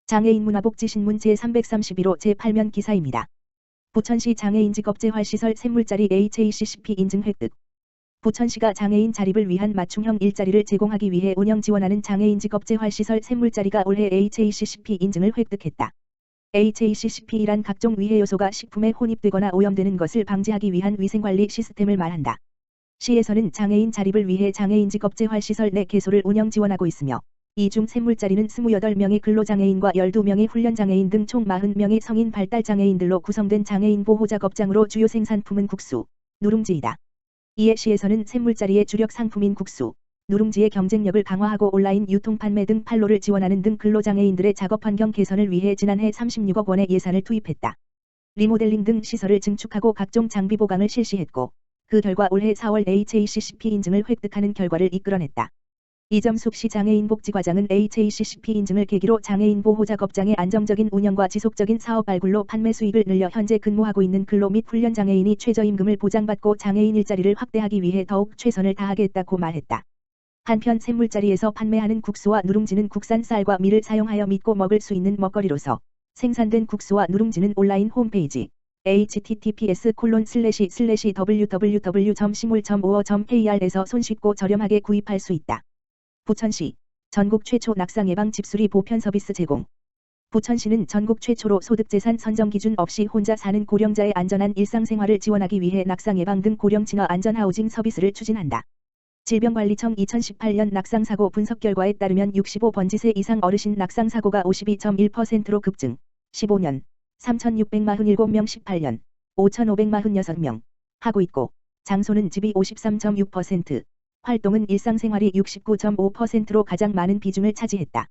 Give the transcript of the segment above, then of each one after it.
장애인 문화복지신문 제331호 제8면 기사입니다. 부천시 장애인 직업재활시설 샘물자리 HACCP 인증 획득. 부천시가 장애인 자립을 위한 맞춤형 일자리를 제공하기 위해 운영 지원하는 장애인 직업재활시설 샘물자리가 올해 HACCP 인증을 획득했다. HACCP란 각종 위해 요소가 식품에 혼입되거나 오염되는 것을 방지하기 위한 위생관리 시스템을 말한다. 시에서는 장애인 자립을 위해 장애인 직업재활시설 4개소를 운영 지원하고 있으며 이 중 샘물자리는 28명의 근로장애인과 12명의 훈련장애인 등 총 40명의 성인 발달장애인들로 구성된 장애인 보호작업장으로 주요 생산품은 국수, 누룽지이다. 이에 시에서는 샘물자리의 주력 상품인 국수, 누룽지의 경쟁력을 강화하고 온라인 유통 판매 등 판로를 지원하는 등 근로장애인들의 작업환경 개선을 위해 지난해 36억 원의 예산을 투입했다. 리모델링 등 시설을 증축하고 각종 장비 보강을 실시했고 그 결과 올해 4월 HACCP 인증을 획득하는 결과를 이끌어냈다. 이점숙 시 장애인복지과장은 HACCP 인증을 계기로 장애인 보호작업장의 안정적인 운영과 지속적인 사업 발굴로 판매 수익을 늘려 현재 근무하고 있는 근로 및 훈련장애인이 최저임금을 보장받고 장애인 일자리를 확대하기 위해 더욱 최선을 다하겠다고 말했다. 한편 샘물자리에서 판매하는 국수와 누룽지는 국산 쌀과 밀을 사용하여 믿고 먹을 수 있는 먹거리로서 생산된 국수와 누룽지는 온라인 홈페이지 https://www.simul.55.kr에서 손쉽고 저렴하게 구입할 수 있다. 부천시 전국 최초 낙상 예방 집수리 보편 서비스 제공. 부천시는 전국 최초로 소득재산 선정 기준 없이 혼자 사는 고령자의 안전한 일상생활을 지원하기 위해 낙상 예방 등 고령 친화 안전 하우징 서비스를 추진한다. 질병관리청 2018년 낙상사고 분석 결과에 따르면 65번지세 이상 어르신 낙상사고가 52.1%로 급증, 15년 3,647명 18년 5,546명 하고 있고 장소는 집이 53.6%, 활동은 일상생활이 69.5%로 가장 많은 비중을 차지했다.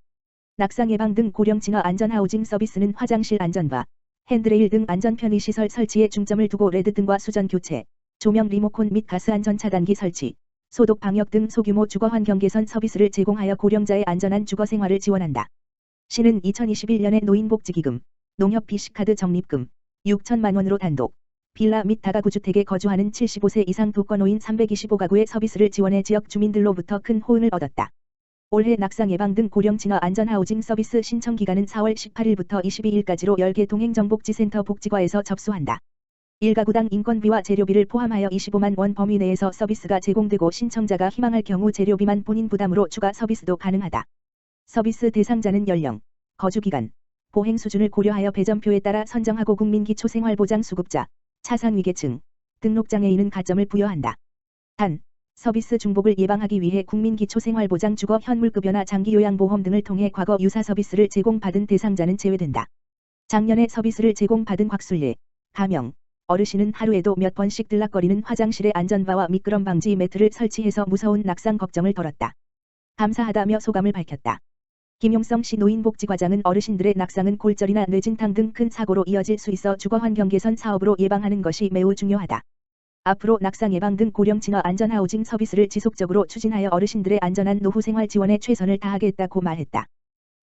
낙상 예방 등 고령 친화 안전 하우징 서비스는 화장실 안전바, 핸드레일 등 안전 편의시설 설치에 중점을 두고 레드 등과 수전 교체, 조명 리모컨 및 가스 안전 차단기 설치, 소독 방역 등 소규모 주거 환경 개선 서비스를 제공하여 고령자의 안전한 주거 생활을 지원한다. 시는 2021년에 노인복지기금, 농협 BC카드 적립금 6천만 원으로 단독, 빌라 및 다가구주택에 거주하는 75세 이상 독거노인 325가구의 서비스를 지원해 지역 주민들로부터 큰 호응을 얻었다. 올해 낙상 예방 등 고령 친화 안전 하우징 서비스 신청 기간은 4월 18일부터 22일까지로 10개 동행정복지센터 복지과에서 접수한다. 1가구당 인건비와 재료비를 포함하여 25만 원 범위 내에서 서비스가 제공되고 신청자가 희망할 경우 재료비만 본인 부담으로 추가 서비스도 가능하다. 서비스 대상자는 연령, 거주기간, 보행 수준을 고려하여 배점표에 따라 선정하고 국민기초생활보장수급자, 차상위계층, 등록장애인은 가점을 부여한다. 단, 서비스 중복을 예방하기 위해 국민기초생활보장 주거 현물급여나 장기요양보험 등을 통해 과거 유사 서비스를 제공받은 대상자는 제외된다. 작년에 서비스를 제공받은 곽순례, 가명, 어르신은 하루에도 몇 번씩 들락거리는 화장실에 안전바와 미끄럼 방지 매트를 설치해서 무서운 낙상 걱정을 덜었다. 감사하다며 소감을 밝혔다. 김용성 시 노인복지과장은 어르신들의 낙상은 골절이나 뇌진탕 등 큰 사고로 이어질 수 있어 주거 환경 개선 사업으로 예방하는 것이 매우 중요하다. 앞으로 낙상 예방 등 고령 친화 안전 하우징 서비스를 지속적으로 추진하여 어르신들의 안전한 노후 생활 지원에 최선을 다하겠다고 말했다.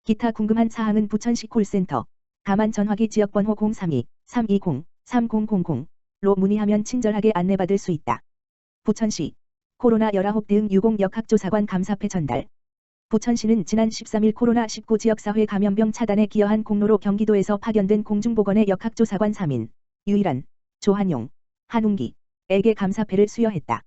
기타 궁금한 사항은 부천시 콜센터 가만 전화기 지역번호 032-320-3000로 문의하면 친절하게 안내받을 수 있다. 부천시 코로나19 대응 유공 역학조사관 감사패 전달. 부천시는 지난 13일 코로나19 지역사회 감염병 차단에 기여한 공로로 경기도에서 파견된 공중보건의 역학조사관 3인, 유일한, 조한용, 한웅기에게 감사패를 수여했다.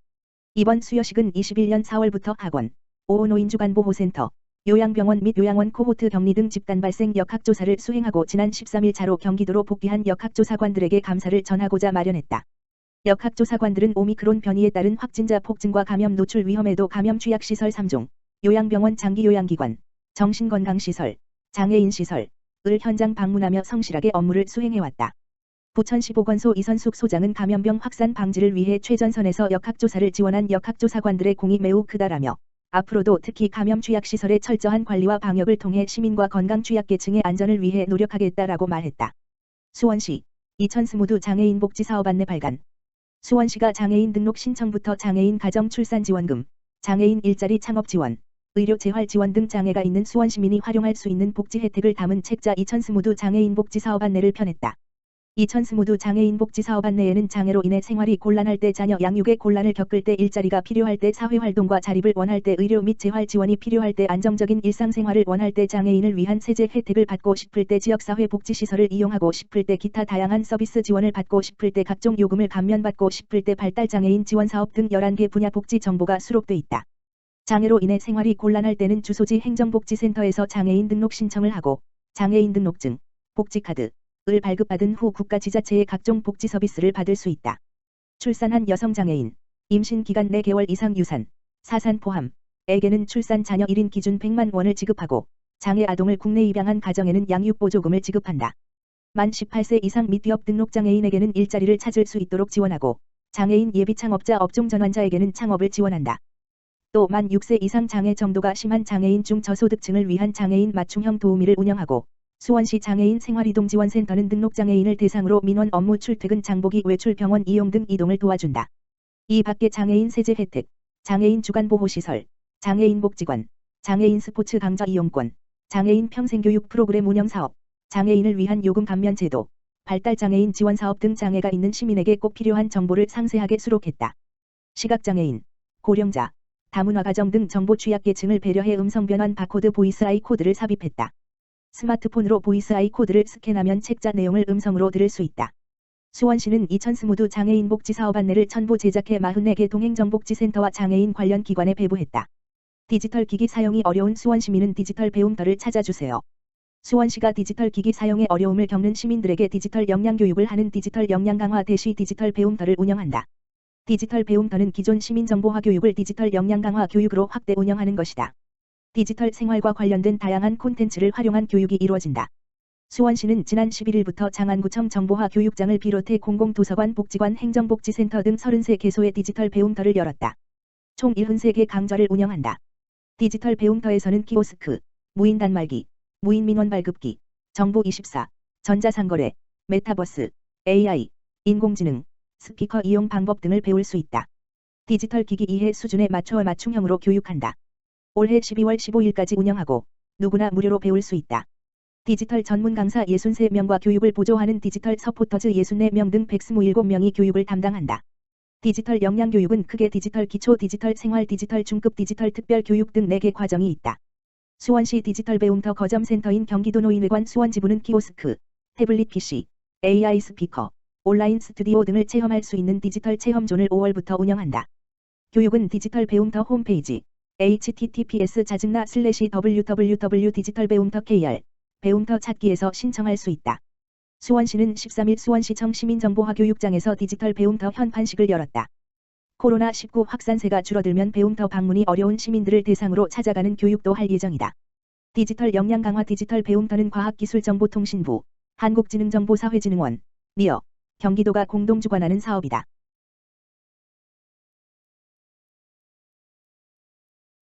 이번 수여식은 21년 4월부터 학원, 오노인주간보호센터, 요양병원 및 요양원 코호트 격리 등 집단 발생 역학조사를 수행하고 지난 13일 자로 경기도로 복귀한 역학조사관들에게 감사를 전하고자 마련했다. 역학조사관들은 오미크론 변이에 따른 확진자 폭증과 감염 노출 위험에도 감염 취약시설 3종, 요양병원 장기요양기관, 정신건강시설, 장애인시설을 현장 방문하며 성실하게 업무를 수행해왔다. 부천시 보건소 이선숙 소장은 감염병 확산 방지를 위해 최전선에서 역학조사를 지원한 역학조사관들의 공이 매우 크다라며 앞으로도 특히 감염 취약시설의 철저한 관리와 방역을 통해 시민과 건강 취약계층의 안전을 위해 노력하겠다라고 말했다. 수원시 이천스무드 장애인 복지사업 안내 발간. 수원시가 장애인 등록 신청부터 장애인 가정 출산 지원금, 장애인 일자리 창업 지원, 의료 재활 지원 등 장애가 있는 수원 시민이 활용할 수 있는 복지 혜택을 담은 책자 이천스무드 장애인 복지 사업 안내를 펴냈다. 이천스무드 장애인 복지 사업 안내에는 장애로 인해 생활이 곤란할 때, 자녀 양육에 곤란을 겪을 때, 일자리가 필요할 때, 사회활동과 자립을 원할 때, 의료 및 재활 지원이 필요할 때, 안정적인 일상생활을 원할 때, 장애인을 위한 세제 혜택을 받고 싶을 때, 지역사회 복지시설을 이용하고 싶을 때, 기타 다양한 서비스 지원을 받고 싶을 때, 각종 요금을 감면받고 싶을 때, 발달장애인 지원사업 등 11개 분야 복지 정보가 수록돼 있다. 장애로 인해 생활이 곤란할 때는 주소지 행정복지센터에서 장애인 등록 신청을 하고 장애인 등록증, 복지카드, 을 발급받은 후 국가 지자체의 각종 복지 서비스를 받을 수 있다. 출산한 여성 장애인, 임신 기간 4개월 이상 유산, 사산 포함에게는 출산 자녀 1인 기준 100만 원을 지급하고 장애 아동을 국내 입양한 가정에는 양육보조금을 지급한다. 만 18세 이상 및 기업 등록 장애인에게는 일자리를 찾을 수 있도록 지원하고 장애인 예비 창업자 업종 전환자에게는 창업을 지원한다. 또 만 6세 이상 장애 정도가 심한 장애인 중 저소득층을 위한 장애인 맞춤형 도우미를 운영하고 수원시 장애인 생활이동지원센터는 등록장애인을 대상으로 민원 업무 출퇴근 장보기 외출 병원 이용 등 이동을 도와준다. 이 밖에 장애인 세제 혜택, 장애인 주간보호시설, 장애인 복지관, 장애인 스포츠 강좌 이용권, 장애인 평생교육 프로그램 운영사업, 장애인을 위한 요금 감면 제도, 발달장애인 지원사업 등 장애가 있는 시민에게 꼭 필요한 정보를 상세하게 수록했다. 시각장애인, 고령자, 다문화 가정 등 정보 취약계층을 배려해 음성변환 바코드 보이스 아이 코드를 삽입했다. 스마트폰으로 보이스 아이 코드를 스캔하면 책자 내용을 음성으로 들을 수 있다. 수원시는 이천스무드 장애인 복지 사업 안내를 첨부 제작해 44개 동행정복지센터와 장애인 관련 기관에 배부했다. 디지털 기기 사용이 어려운 수원 시민은 디지털 배움터를 찾아주세요. 수원시가 디지털 기기 사용에 어려움을 겪는 시민들에게 디지털 역량 교육을 하는 디지털 역량 강화 대시 디지털 배움터를 운영한다. 디지털 배움터는 기존 시민정보화 교육을 디지털 역량 강화 교육으로 확대 운영하는 것이다. 디지털 생활과 관련된 다양한 콘텐츠를 활용한 교육이 이루어진다. 수원시는 지난 11일부터 장안구청 정보화 교육장을 비롯해 공공도서관, 복지관, 행정복지센터 등 33개소의 디지털 배움터를 열었다. 총 73개 강좌를 운영한다. 디지털 배움터에서는 키오스크, 무인 단말기, 무인 민원 발급기, 정보24, 전자상거래, 메타버스, AI, 인공지능, 스피커 이용 방법 등을 배울 수 있다. 디지털 기기 이해 수준에 맞춰 맞춤형으로 교육한다. 올해 12월 15일까지 운영하고 누구나 무료로 배울 수 있다. 디지털 전문 강사 63명과 교육을 보조하는 디지털 서포터즈 64명 등 127명이 교육을 담당한다. 디지털 역량 교육은 크게 디지털 기초, 디지털 생활, 디지털 중급, 디지털 특별 교육 등 4개 과정이 있다. 수원시 디지털 배움터 거점센터인 경기도 노인회관 수원지부는 키오스크, 태블릿 PC, AI 스피커, 온라인 스튜디오 등을 체험할 수 있는 디지털 체험존을 5월부터 운영한다. 교육은 디지털 배움터 홈페이지 https://www.digitalbeum터.kr 배움터 찾기에서 신청할 수 있다. 수원시는 13일 수원시청 시민정보화 교육장에서 디지털 배움터 현판식을 열었다. 코로나19 확산세가 줄어들면 배움터 방문이 어려운 시민들을 대상으로 찾아가는 교육도 할 예정이다. 디지털 역량 강화 디지털 배움터는 과학기술정보통신부, 한국지능정보사회진흥원, 니어, 경기도가 공동 주관하는 사업이다.